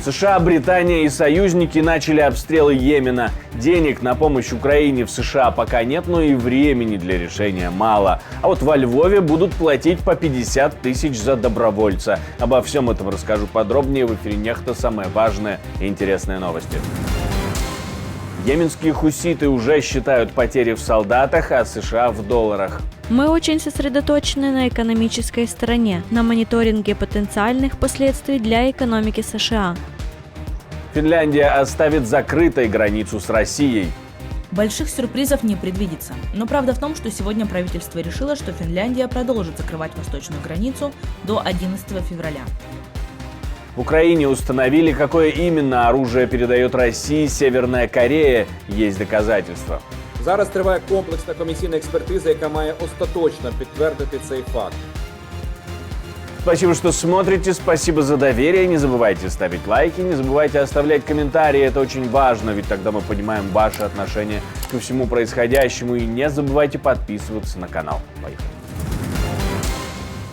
США, Британия и союзники начали обстрелы Йемена. Денег на помощь Украине в США пока нет, но и времени для решения мало. А вот во Львове будут платить по 50 тысяч за добровольца. Обо всем этом расскажу подробнее в эфире «Нехта». Самые важные и интересные новости. Йеменские хуситы уже считают потери в солдатах, а США в долларах. Мы очень сосредоточены на экономической стороне, на мониторинге потенциальных последствий для экономики США. Финляндия оставит закрытой границу с Россией. Больших сюрпризов не предвидится. Но правда в том, что сегодня правительство решило, что Финляндия продолжит закрывать восточную границу до 11 февраля. В Украине установили, какое именно оружие передает России Северная Корея. Есть доказательства. Зараз триває комплексна комісійна експертиза, яка має остаточно підтвердити цей факт. Спасибо, что смотрите, спасибо за доверие. Не забывайте ставить лайки, не забывайте оставлять комментарии. Это очень важно, ведь тогда мы понимаем ваше отношение ко всему происходящему. И не забывайте подписываться на канал. Поехали.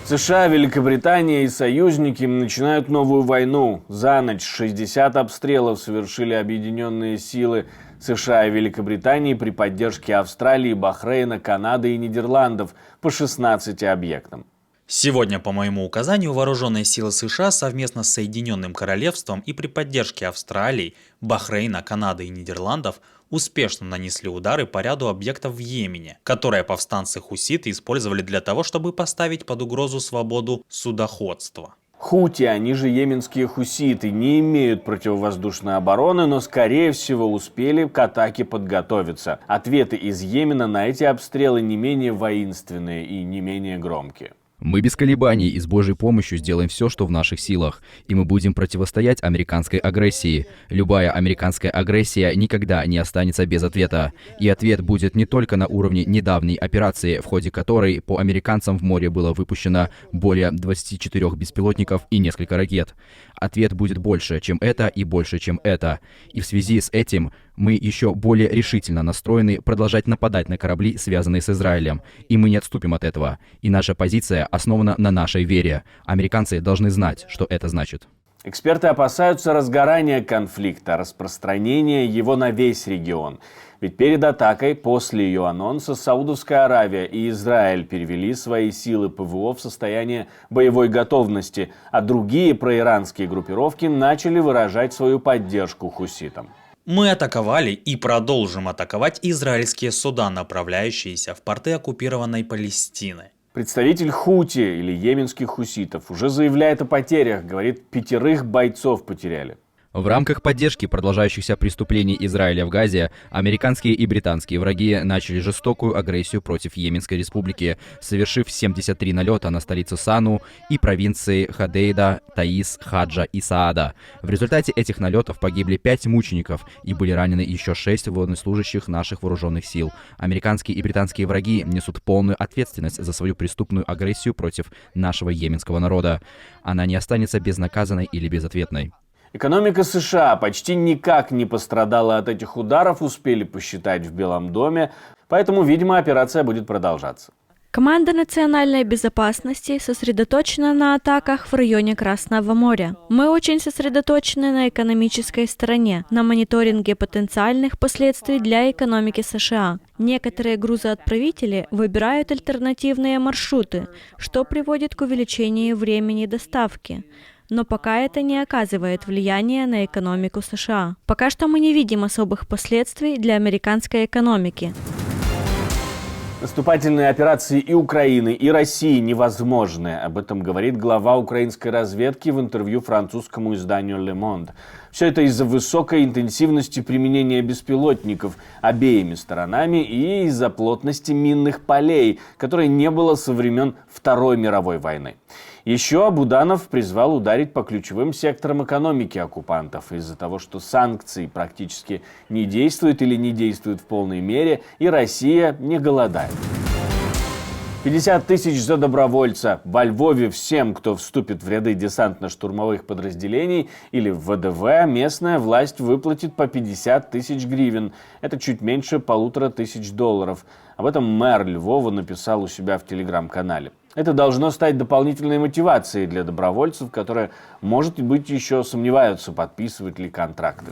США, Великобритания и союзники начинают новую войну. За ночь 60 обстрелов совершили объединенные силы США и Великобритании при поддержке Австралии, Бахрейна, Канады и Нидерландов по 16 объектам. Сегодня, по моему указанию, вооруженные силы США совместно с Соединенным Королевством и при поддержке Австралии, Бахрейна, Канады и Нидерландов успешно нанесли удары по ряду объектов в Йемене, которые повстанцы-хуситы использовали для того, чтобы поставить под угрозу свободу судоходства. Хути, они же йеменские хуситы, не имеют противовоздушной обороны, но, скорее всего, успели к атаке подготовиться. Ответы из Йемена на эти обстрелы не менее воинственные и не менее громкие. Мы без колебаний и с Божьей помощью сделаем все, что в наших силах, и мы будем противостоять американской агрессии. Любая американская агрессия никогда не останется без ответа. И ответ будет не только на уровне недавней операции, в ходе которой по американцам в море было выпущено более 24 беспилотников и несколько ракет. Ответ будет больше, чем это и больше, чем это. И в связи с этим мы еще более решительно настроены продолжать нападать на корабли, связанные с Израилем. И мы не отступим от этого. И наша позиция основана на нашей вере. Американцы должны знать, что это значит. Эксперты опасаются разгорания конфликта, распространения его на весь регион. Ведь перед атакой, после ее анонса, Саудовская Аравия и Израиль перевели свои силы ПВО в состояние боевой готовности, а другие проиранские группировки начали выражать свою поддержку хуситам. Мы атаковали и продолжим атаковать израильские суда, направляющиеся в порты оккупированной Палестины. Представитель Хути или йеменских хуситов уже заявляет о потерях, говорит, 5 бойцов потеряли. В рамках поддержки продолжающихся преступлений Израиля в Газе, американские и британские враги начали жестокую агрессию против Йеменской республики, совершив 73 налета на столицу Сану и провинции Ходейда, Таис, Хаджа и Саада. В результате этих налетов погибли 5 мучеников и были ранены еще 6 военнослужащих наших вооруженных сил. Американские и британские враги несут полную ответственность за свою преступную агрессию против нашего йеменского народа. Она не останется безнаказанной или безответной. Экономика США почти никак не пострадала от этих ударов, успели посчитать в Белом доме, поэтому, видимо, операция будет продолжаться. Команда национальной безопасности сосредоточена на атаках в районе Красного моря. Мы очень сосредоточены на экономической стороне, на мониторинге потенциальных последствий для экономики США. Некоторые грузоотправители выбирают альтернативные маршруты, что приводит к увеличению времени доставки. Но пока это не оказывает влияния на экономику США. Пока что мы не видим особых последствий для американской экономики. Наступательные операции и Украины, и России невозможны. Об этом говорит глава украинской разведки в интервью французскому изданию Le Monde. Все это из-за высокой интенсивности применения беспилотников обеими сторонами и из-за плотности минных полей, которой не было со времен Второй мировой войны. Еще Буданов призвал ударить по ключевым секторам экономики оккупантов из-за того, что санкции практически не действуют или не действуют в полной мере, и Россия не голодает. 50 тысяч за добровольца. Во Львове всем, кто вступит в ряды десантно-штурмовых подразделений или в ВДВ, местная власть выплатит по 50 тысяч гривен. Это чуть меньше $1500. Об этом мэр Львова написал у себя в телеграм-канале. Это должно стать дополнительной мотивацией для добровольцев, которые, может быть, еще сомневаются, подписывать ли контракты.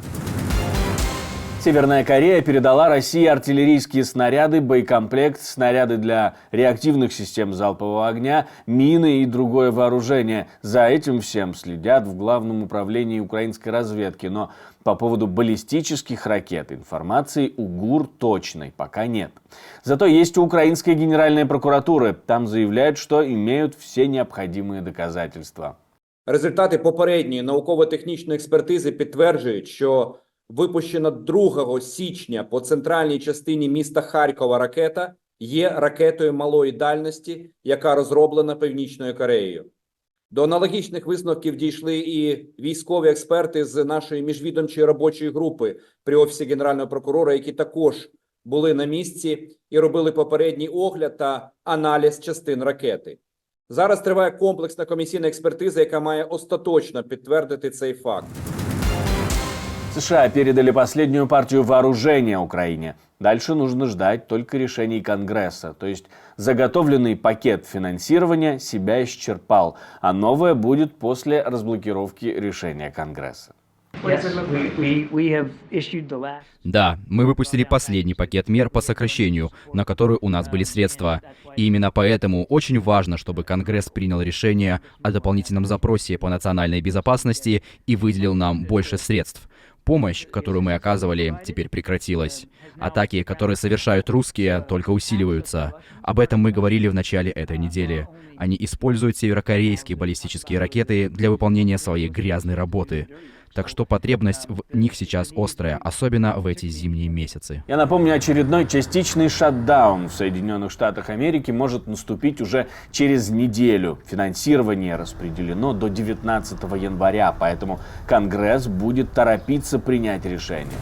Северная Корея передала России артиллерийские снаряды, боекомплект, снаряды для реактивных систем залпового огня, мины и другое вооружение. За этим всем следят в Главном управлении украинской разведки. Но по поводу баллистических ракет информации у ГУР точной пока нет. Зато есть у Украинской Генеральной прокуратуры. Там заявляют, что имеют все необходимые доказательства. Результати попередньої науково-технічної експертизи підтверджують, що випущена 2 січня по центральній частині міста Харкова ракета є ракетою малої дальності, яка розроблена Північною Кореєю. До аналогічних висновків дійшли і військові експерти з нашої міжвідомчої робочої групи при Офісі Генерального прокурора, які також були на місці і робили попередній огляд та аналіз частин ракети. Зараз триває комплексна комісійна експертиза, яка має остаточно підтвердити цей факт. США передали последнюю партию вооружения Украине. Дальше нужно ждать только решений Конгресса. То есть заготовленный пакет финансирования себя исчерпал, а новое будет после разблокировки решения Конгресса. Да, мы выпустили последний пакет мер по сокращению, на который у нас были средства. И именно поэтому очень важно, чтобы Конгресс принял решение о дополнительном запросе по национальной безопасности и выделил нам больше средств. Помощь, которую мы оказывали, теперь прекратилась. Атаки, которые совершают русские, только усиливаются. Об этом мы говорили в начале этой недели. Они используют северокорейские баллистические ракеты для выполнения своей грязной работы. Так что потребность в них сейчас острая, особенно в эти зимние месяцы. Я напомню, очередной частичный шатдаун в Соединенных Штатах Америки может наступить уже через неделю. Финансирование распределено до 19 января, поэтому Конгресс будет торопиться принять решение.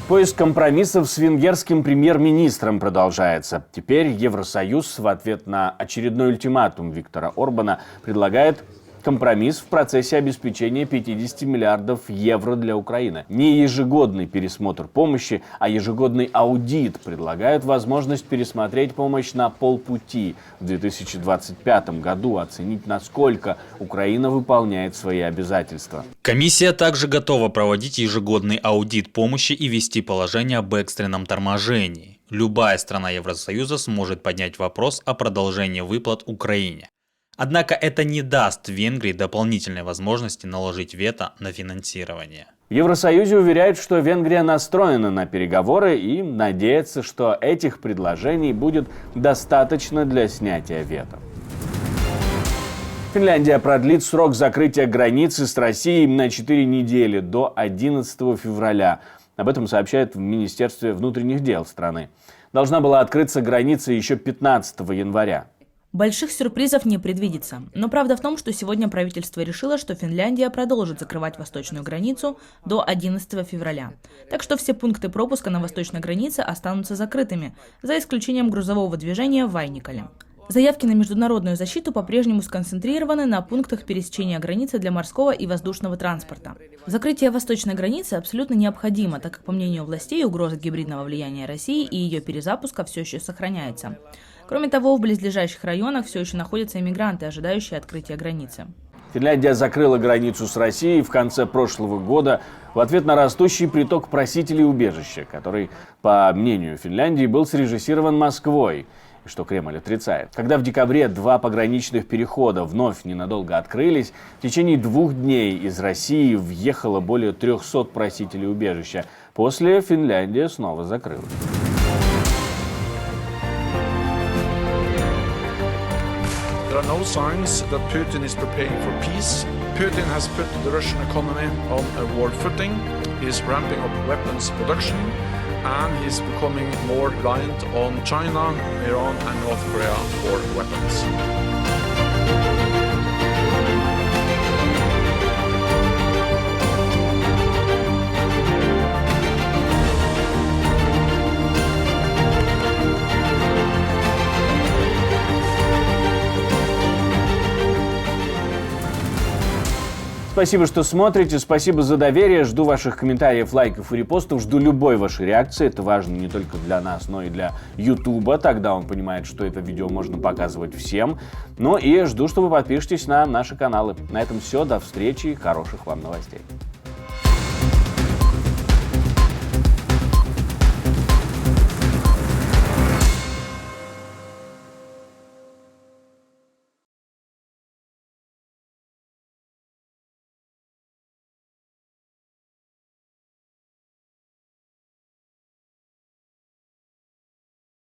Поиск компромиссов с венгерским премьер-министром продолжается. Теперь Евросоюз в ответ на очередной ультиматум Виктора Орбана предлагает компромисс в процессе обеспечения 50 миллиардов евро для Украины. Не ежегодный пересмотр помощи, а ежегодный аудит предлагают возможность пересмотреть помощь на полпути в 2025 году, оценить, насколько Украина выполняет свои обязательства. Комиссия также готова проводить ежегодный аудит помощи и ввести положение об экстренном торможении. Любая страна Евросоюза сможет поднять вопрос о продолжении выплат Украине. Однако это не даст Венгрии дополнительной возможности наложить вето на финансирование. В Евросоюзе уверяют, что Венгрия настроена на переговоры и надеется, что этих предложений будет достаточно для снятия вето. Финляндия продлит срок закрытия границы с Россией на 4 недели до 11 февраля. Об этом сообщают в Министерстве внутренних дел страны. Должна была открыться граница еще 15 января. Больших сюрпризов не предвидится. Но правда в том, что сегодня правительство решило, что Финляндия продолжит закрывать восточную границу до 11 февраля. Так что все пункты пропуска на восточной границе останутся закрытыми, за исключением грузового движения в Вайникале. Заявки на международную защиту по-прежнему сконцентрированы на пунктах пересечения границы для морского и воздушного транспорта. Закрытие восточной границы абсолютно необходимо, так как, по мнению властей, угроза гибридного влияния России и ее перезапуска все еще сохраняется. Кроме того, в близлежащих районах все еще находятся иммигранты, ожидающие открытия границы. Финляндия закрыла границу с Россией в конце прошлого года в ответ на растущий приток просителей убежища, который, по мнению Финляндии, был срежиссирован Москвой, что Кремль отрицает. Когда в декабре 2 пограничных перехода вновь ненадолго открылись, в течение 2 дней из России въехало более 300 просителей убежища. После Финляндия снова закрылась. There are no signs that Putin is preparing for peace. Putin has put the Russian economy on a war footing. He is ramping up weapons production and he's becoming more reliant on China, Iran and North Korea for weapons. Спасибо, что смотрите, спасибо за доверие, жду ваших комментариев, лайков и репостов, жду любой вашей реакции, это важно не только для нас, но и для Ютуба, тогда он понимает, что это видео можно показывать всем. Ну и жду, что вы подпишетесь на наши каналы. На этом все, до встречи, хороших вам новостей.